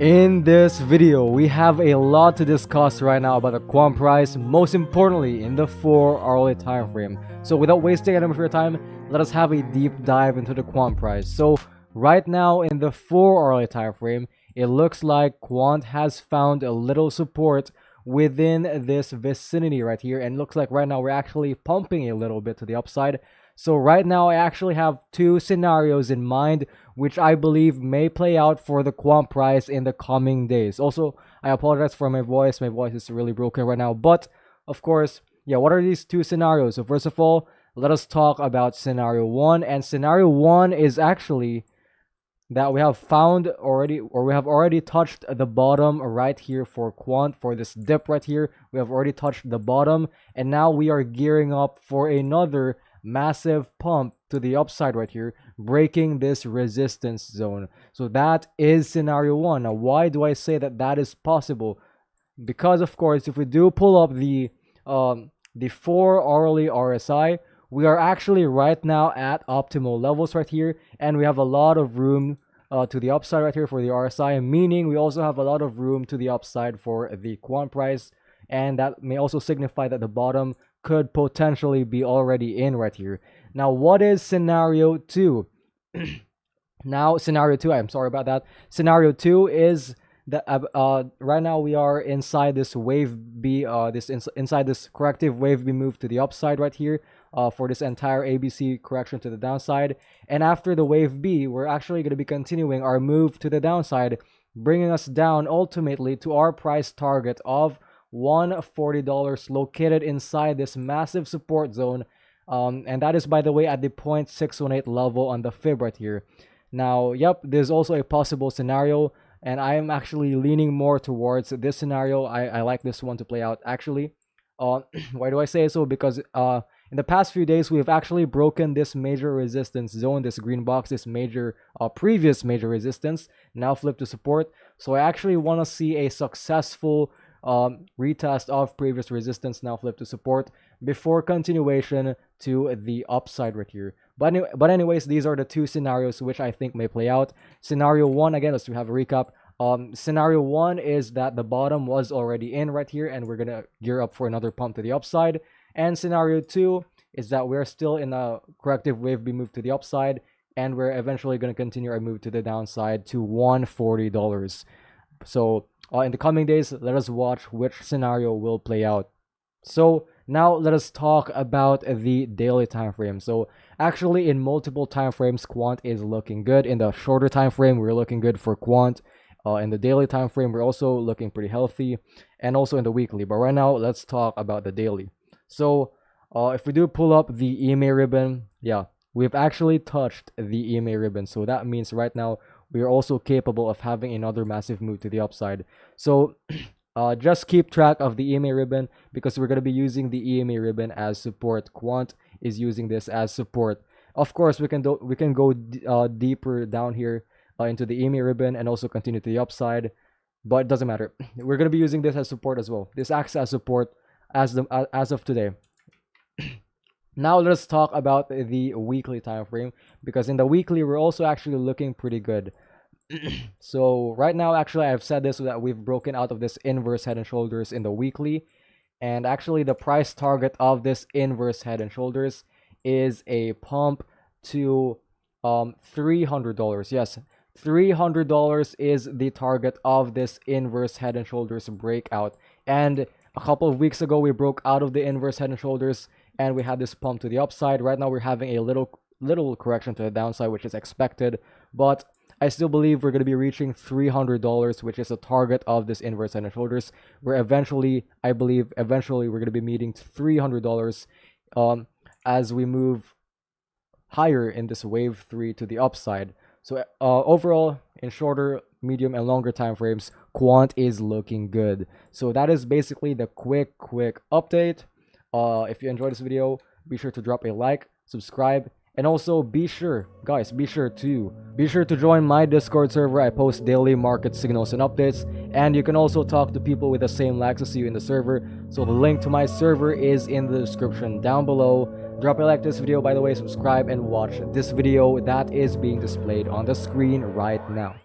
In this video, we have a lot to discuss right now about the quant price, most importantly in the 4-hourly time frame. So without wasting any of your time, let us have a deep dive into the quant price. So right now in the 4-hourly time frame, it looks like quant has found a little support within this vicinity right here, and looks like right now we're actually pumping a little bit to the upside. So right now I actually have two scenarios in mind which I believe may play out for the quant price in the coming days. Also, I apologize for my voice. My voice is really broken right now. But of course, yeah, what are these two scenarios? So first of all, let us talk about scenario 1. And scenario 1 is actually that we have found already, or we have already touched the bottom right here for quant, for this dip right here. We have already touched the bottom, and now we are gearing up for another massive pump to the upside right here, breaking this resistance zone. So that is scenario 1. Now, why do I say that that is possible? Because of course, if we do pull up the 4-hourly RSI, we are actually right now at optimal levels right here, and we have a lot of room to the upside right here for the RSI, meaning we also have a lot of room to the upside for the quant price, and that may also signify that the bottom could potentially be already in right here. Now, what is scenario 2? Now, scenario 2, I'm sorry about that. Scenario 2 is that right now we are inside this wave B, inside this corrective wave B move to the upside right here for this entire ABC correction to the downside. And after the wave B, we're actually going to be continuing our move to the downside, bringing us down ultimately to our price target of $140 located inside this massive support zone, and that is, by the way, at the 0.618 level on the fib right here. Now, yep, there's also a possible scenario, and I am actually leaning more towards this scenario. I like this one to play out actually. Why do I say so? Because in the past few days, we have actually broken this major resistance zone, this green box, this major previous major resistance, now flipped to support. So I actually want to see a successful retest of previous resistance, now flip to support, before continuation to the upside right here. But anyways, these are the two scenarios which I think may play out. Scenario 1, again, let's have a recap. Scenario 1 is that the bottom was already in right here, and we're gonna gear up for another pump to the upside. And scenario 2 is that we're still in a corrective wave B move to the upside, and we're eventually going to continue our move to the downside to $140. So in the coming days, let us watch which scenario will play out. So now let us talk about the daily time frame. So actually, in multiple time frames, quant is looking good. In the shorter time frame, we're looking good for quant. In the daily time frame, we're also looking pretty healthy, and also in the weekly. But right now, let's talk about the daily. So if we do pull up the EMA ribbon, yeah, we've actually touched the EMA ribbon. So that means right now we are also capable of having another massive move to the upside. So just keep track of the EMA ribbon, because we're going to be using the EMA ribbon as support. Quant is using this as support. Of course, we can go deeper down here into the EMA ribbon and also continue to the upside, but it doesn't matter. We're going to be using this as support as well. This acts as support as of today. Now let's talk about the weekly time frame, because in the weekly we're also actually looking pretty good. So right now, actually, I've said this, so that we've broken out of this inverse head and shoulders in the weekly, and actually the price target of this inverse head and shoulders is a pump to $300. Yes, $300 is the target of this inverse head and shoulders breakout. And a couple of weeks ago, we broke out of the inverse head and shoulders, and we had this pump to the upside. Right now, we're having a little correction to the downside, which is expected, but I still believe we're going to be reaching $300, which is a target of this inverse head and shoulders. Where eventually, I believe, we're going to be meeting $300 as we move higher in this wave 3 to the upside. So overall, in shorter, medium, and longer time frames, quant is looking good. So that is basically the quick update. If you enjoyed this video, be sure to drop a like, subscribe, and also be sure to join my Discord server. I post daily market signals and updates, and you can also talk to people with the same likes as you in the server. So the link to my server is in the description down below. Drop a like to this video, by the way, subscribe, and watch this video that is being displayed on the screen right now.